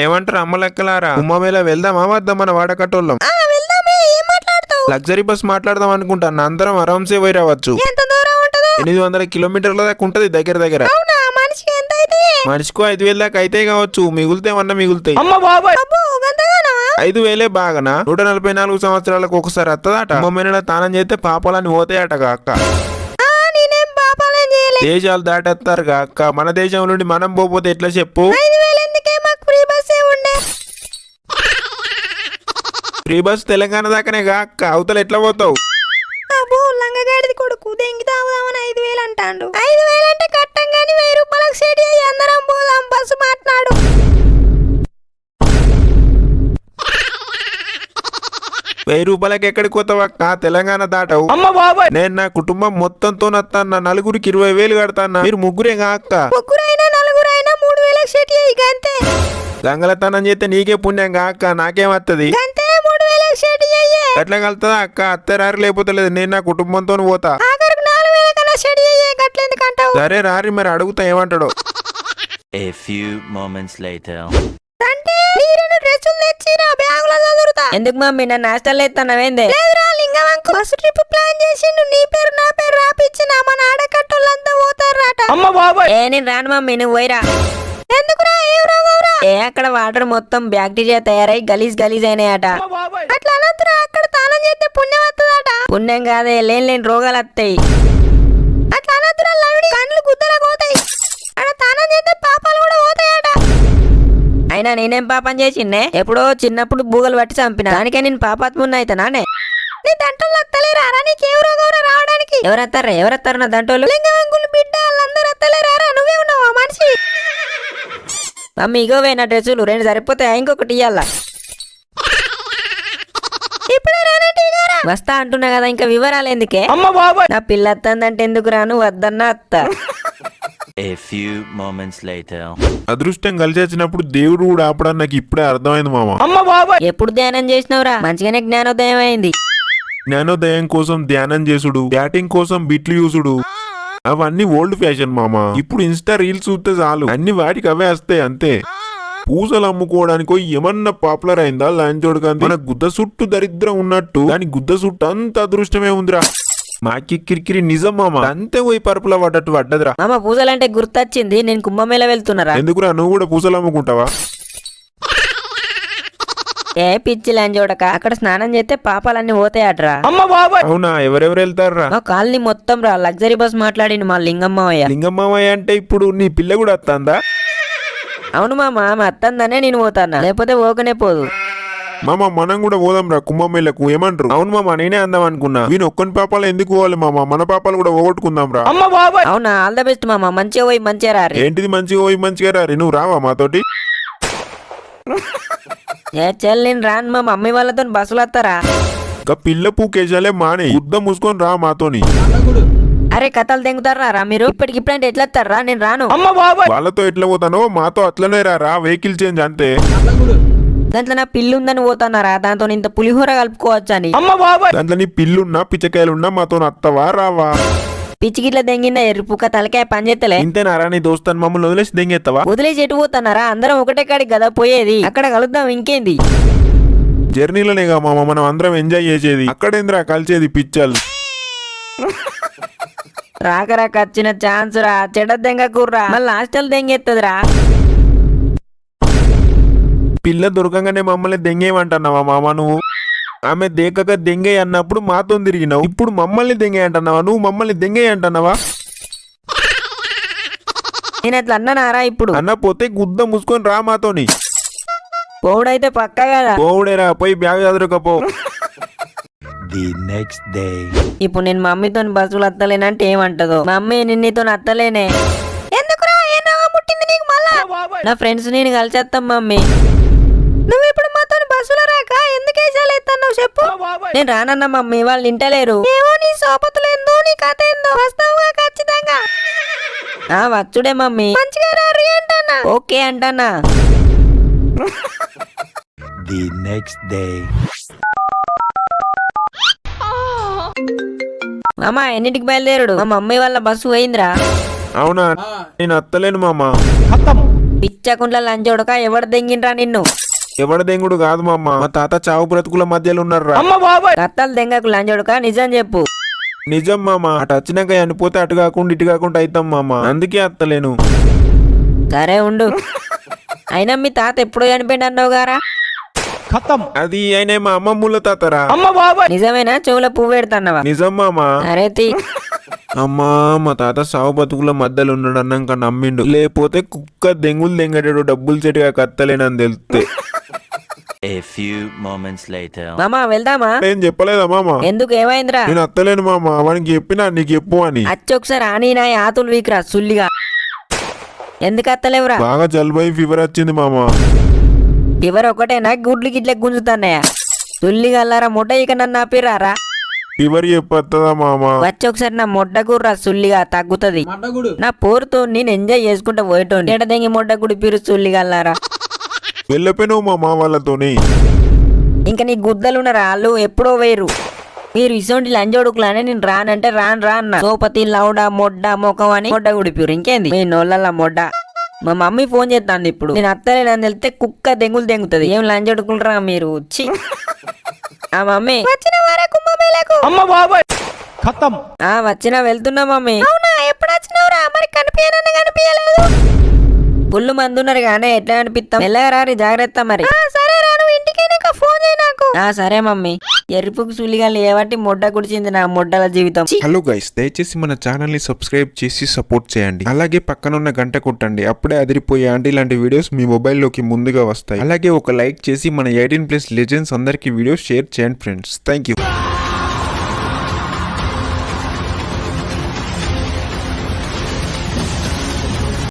ఏమంటారు అమ్మ లెక్కలారా? కుంభమేళ వెళ్దామా వద్దాం? మన వాడకట్టోళ్ళం లగ్జరీ బస్ మాట్లాడదాం అనుకుంటాను. అందరం ఆరాంసే పోయి రావచ్చు. 800 కిలోమీటర్ల దాకా ఉంటది దగ్గర దగ్గర. మనిషికు 5,000 దాకా అయితే కావచ్చు. మిగులుతే మిగులుతాయి. 5,000 బాగానా? 144 సంవత్సరాలకు ఒకసారి వస్తుందట. కుంభమేళ తానం చేస్తే పాపాలని పోతాయటగా అక్క. దేశాలు దాటేస్తారుగా అక్క. మన దేశం నుండి మనం పోతే ఎట్లా చెప్పు? ఫ్రీ బస్ తెలంగాణ దాకానే గా అక్క. అవతల ఎట్లా పోతావు? కొడుకు దెంగి తాగుదామని 5,000 అంటాడు. 5,000 అంటే కట్టం గాని 1000 రూపాయలకు సెట్ అయ్యి అందరం పోదాం. బస్సు మాట్లాడు. 1000 రూపాయలకి ఎక్కడికి పోతావు అక్క? తెలంగాణ దాటవు. నేను నా కుటుంబం మొత్తంతో వస్తాను. నలుగురికి 20,000 కడతాను. మీరు ముగ్గురేగా అక్క? ముగ్గురైనా నలుగురైనా 3,000లకు సెట్ అయ్యి గంతే. గంగలతనం చేస్తే నీకే పుణ్యం గా అక్క. నాకేమత్తది? గంతే 3,000లకు సెట్ అయ్యి. ఎట్లా కలుతుందా అక్క? అత్తే రారి లేకపోతే లేదు. నేను నా కుటుంబంతో పోతా. ఆఖరికి 4,000 కన్నా సెట్ అయ్యి. గట్లెందుకంటావు? సరే రారి, మరి అడుగుతా ఏమంటాడు. A few moments later. అంటే నీరెండు డ్రెస్సులు తెచ్చి నా బ్యాగులో చదురుతా. ఎందుకు మమ్మీ నన్ను హాస్టల్ ఎత్తానవేందే? లేదురా లింగవంకు బస్సు ట్రిప్ ప్లాన్ చేసిండు. నీ పేరు నా పేరు రాపిచ్చిన మన ఆడకట్టోళ్ళంతా పోతారట. నేను రాను మమ్మీ, నువ్వు పోయిరా. ఎందుకురా? ఏం రోగంరా? అక్కడ వాటర్ మొత్తం బ్యాక్టీరియా తయారై గలీజ్ గలీజ్ అయినాయట. అట్లా అనొద్దురా. అక్కడ తానం చేస్తే పుణ్యం వస్తుందట. పుణ్యం కాదే, లేని రోగాలు వస్తాయి. అట్లా అనొద్దురా. లవిడి కళ్ళు గుద్దలకు పోతాయి. అక్కడ తానం చేస్తే పాపాలు కూడా పోతాయట. అయినా నేనేం పాపం చేసిండే? ఎప్పుడో చిన్నప్పుడు బూగలు పట్టి చంపిన దానికే నేను పాపాత్మున్న అయితే నానే. నీ దంటోళ్ళు అత్తలేరారా? నీకేం రోగంరా రావడానికి? ఎవరత్తారు నా దంటోళ్ళు? లింగవంకులు బిడ్డ వాళ్ళందరూ అత్తలేరారా? నువ్వే ఉన్నావా మనిషి? మమ్మీ ఇగోవే నా డ్రెస్సులు 2 సరిపోతాయి. ఇంకొకటి ఇయ్యాల. ఇప్పుడే రానంటే వస్తా అంటున్నా కదా, ఇంకా వివరాలు ఎందుకే? నా పిల్ల అత్తందంటే ఎందుకు రాను? వద్దన్నా అత్త. A few moments later. అదృష్టం కలిసి వచ్చినప్పుడు దేవుడు కూడా ఆపడానికి నాకు ఇప్పుడే అర్థమైంది మామ. ఎప్పుడు ధ్యానం చేసినవురా? మంచిగానే జ్ఞానోదయం అయింది. జ్ఞానోదయం కోసం ధ్యానం చేసుడు, బ్యాటింగ్ కోసం బిట్లు యూసుడు, అవన్నీ ఓల్డ్ ఫ్యాషన్ మామ. ఇప్పుడు ఇన్స్టా రీల్స్ చూస్తే చాలు, అన్ని వాటికి అవే వస్తాయి అంతే. పూసలు అమ్ముకోవడానికో ఏమన్నా పాపులర్ అయిందా లాంచోడు? కానీ మన గుద్ద సుట్టు దరిద్రం ఉన్నట్టు దాని గుద్ద సుట్టు అంత అదృష్టమే ఉందిరా. మాకి కిరికిరి నిజం మామ. అంతే పోయి పరుపుల పడ్డట్టు పడ్డదిరా. మామ పూజలంటే గుర్తొచ్చింది, నేను కుంభమేళ వెళ్తున్నారా? ఎందుకురా? నువ్వు కూడా పూసలు అమ్ముకుంటావా? ఏ పిచ్చి లాంచోడక, అక్కడ స్నానం చేస్తే పాపాలన్నీ పోతాయట్రా. అవునా? ఎవరెవరు వెళ్తారా? మా కాలనీ మొత్తం రా. లగ్జరీ బస్ మాట్లాడింది మా లింగమ్మయ్య. లింగమ్మయ్య అంటే ఇప్పుడు నీ పిల్ల కూడా వస్తుందా? అవును మామ, ఆమె అత్తందనే నేను పోతానా, లేకపోతే పోకనే పోదు. మామ మనం కూడా పోదాం రా కుంభమేళకు, ఏమంటారు? అవును మామ, నేనే అందాం అనుకున్నా. వీని ఒక్కని పాపాలు ఎందుకు పోవాలి మామ? మన పాపాలు కూడా పోగొట్టుకుందాం రా. అవునా? ఆల్ ద బెస్ట్ మామ. మంచిగా పోయి మంచిగా రారి. ఏంటిది మంచిగా పోయి మంచిగా రారి? నువ్వు రావా మాతోటి? ఏ చెల్, నేను రాను. మా మమ్మీ వాళ్ళతో బస్సులు వస్తారా? ఇంకా పిల్ల పూకేసాలే మానే, యుద్ధం మూసుకొని రా మాతోని. అరే కథలు తెంగుతారా రా మీరు? ఇప్పటికిప్పుడంటే ఎట్లా వస్తారా? నేను రాను. వాళ్ళతో ఎట్లా పోతానో మాతో అట్లనే రా. వెహికల్ చేంజ్ అంతే. దాంట్లో నా పిల్లి ఉందని పోతున్నారా? దాంతో ఇంత పులిహోర కలుపుకోవచ్చు అని. దాంట్లో నీ పిల్లున్నా పిచ్చకాయలున్నా మాతో అత్తవా రావా? పిచ్చిగిట్ల దెంగిందా? ఎరుపుక తలకాయ పని చేస్తలే. ఇంతేనారా నీ దోస్తాను మమ్మల్ని వదిలేసి దెంగెత్తవా? వదిలేసి ఎటు పోతున్నారా? అందరం ఒకటే కాడికి కదా పోయేది. అక్కడ కలుద్దాం, ఇంకేంది? జర్నీలోనేగా మామ మనం అందరం ఎంజాయ్ చేసేది. అక్కడేంద్రా కలిసేది పిచ్చలు. రాక రాక వచ్చిన ఛాన్స్ రా. చెడ్డ దెంగ కూర్రా, మళ్ళీ హాస్టల్ దెంగెత్తదిరా. పిల్ల దొరకంగానే మమ్మల్ని దెంగేయమంటున్నావా మామ నువ్వు? ఆమె దేకక దెంగే అన్నప్పుడు మాతో తిరిగినావు. ఇప్పుడు మమ్మల్ని దెంగే అంటున్నావా? నువ్వు మమ్మల్ని దెంగే అంటున్నావా? నేను అట్లా అన్నానారా? ఇప్పుడు అన్న పోతే గుద్ద మూసుకొని రా మాతోని. పోవుడైతే పక్క కదా. పోవుడేరా, పోయి బ్యాగ్ చదురుకపో. The next day. ఇప్పుడు నేను మమ్మీతో బస్సులు అత్తలేనంటే ఏమంటదో? మమ్మీ నిన్నతో అత్తలేనే. ఎందుకురా? ఏం రోగం పుట్టింది నీకు మళ్ళా? నా ఫ్రెండ్స్ నేను కలిసేస్తాం మమ్మీ. నువ్వు ఇప్పుడు మాతో బస్సులో రాక ఎందుకు వేసాలు ఎత్తన్నావు చెప్పు? నేను రానన్నా మమ్మీ, వాళ్ళు ఇంటలేరు. ఏమో నీ సోపతులు ఏందో, నీ కథ ఏందో. వస్తావుగా ఖచ్చితంగా? వచ్చుడే మమ్మీ. మంచిగా రారు అంటన్నా. ఓకే అంటానా. The next day. మామ ఎన్నింటికి బయలుదేరుడు? మా మమ్మీ వాళ్ళ బస్సు పోయిందిరా. అవునా? నేను అత్తలేను మామ. పిచ్చకుంట్ల లంచోడక ఎవడు దెంగిండ్రా నిన్ను? ఎవడ దెంగుడు కాదు మామ, మా తాత చావు బ్రతుకుల మధ్యలో ఉన్నారా. కత్తలు దెంగకు లంచోడక నిజం చెప్పు. నిజం మామ, అటు వచ్చినాక చనిపోతే అటు కాకుండా ఇటు కాకుండా అయితాం మామ, అందుకే అత్తలేను. సరే ఉండు. అయినా మీ తాత ఎప్పుడో చనిపోయింది అన్నావు గారా? అది ఆయన మా అమ్మమ్ముల తాతరా. నిజమేనా? చెవుల పువ్వు పెడతాన్నవా? నిజం మామ. అరే తీ. అమ్మా, మా తాత సావు బతుకుల మధ్యలో ఉన్నాడు అన్నాక నమ్మిండు, లేకపోతే కుక్క దెంగులు దెంగడాడు డబ్బులు చెట్టుగా కత్తలేనని తెలిస్తే. A few moments later. మామా వెళ్దామా? నేను చెప్పలేదా మామ? ఎందుకు ఏమైందిరా? నేను అత్తలేను మామ, వానికి చెప్పినా నీకు చెప్పు అని. అచ్చొకసారి ఆని నా ఆతులు వీక్రా సుల్లిగా. ఎందుకు అత్తలేవురా? బాగా జలుబై ఫీవర్ వచ్చింది మామ. ఫీవర్ ఒకటేనా గుడ్లు గిట్లే గుంజుతాన్నాయా? సుల్లిగా అల్లారా మొట్ట ఇక నన్ను ఆపిరారా? ఫీవర్ చెప్పొస్తుందా మామ? వచ్చి ఒకసారి నా మొడ్డ గుర్రా సుల్లిగా తగ్గుతది. నా పోరుతో నేను ఎంజాయ్ చేసుకుంటా పోయేటోని ఎడదెంగి మొడ్డ గుడి పిరు సుల్లిగా అల్లారా. వెళ్ళపోయినావు మామ వాళ్ళతోని. ఇంకా నీ గుద్దలున్న రాళ్ళు ఎప్పుడో వేరు. మీరు ఇసోంటి లంజోడుకులానే నేను రానంటే రాను అన్న. సోపతి లౌడా మొడ్డ మొఖం అని మొడ్డ గుడిపిరు. ఇంకేంది మీ నోళ్ళ మొడ్డ. మా మమ్మీ ఫోన్ చేస్తాంది ఇప్పుడు. నేను అత్తలేనని తెలితే కుక్క దెంగులు దెంగుతుంది. ఏం లంజోడుకుంటారా మీరు? ఛీ. ఆ మమ్మీ వచ్చిన వారా కుంభమేళకు? వచ్చినా వెళ్తున్నా మమ్మీ. అవునా, ఎప్పుడు వచ్చినవురా? మరి కనిపించనన్న కనిపించలేదు. పుల్లు మంది ఉన్నారు కానీ ఎట్లా అనిపిస్తాం? మెల్లగారి జాగ్రత్త మరి. సరే రా, నువ్వు ఇంటికైనాక ఫోన్ చేయి నాకు. సరే మమ్మీ. ఎరుపుకు సులిగాలి ఏవట్టి మొడ్డ కుడిచింది నా మొడ్డల జీవితం. హలో గైస్, దయచేసి మన ఛానల్ ని సబ్స్క్రైబ్ చేసి సపోర్ట్ చేయండి. అలాగే పక్కన ఉన్న గంట కొట్టండి, అప్పుడే అదిరిపోయే ఇలాంటి వీడియోస్ మీ మొబైల్లోకి ముందుగా వస్తాయి. అలాగే ఒక లైక్ చేసి మన 18+ లెజెండ్స్ అందరికి వీడియోస్ షేర్ చేయండి ఫ్రెండ్స్. Thank you.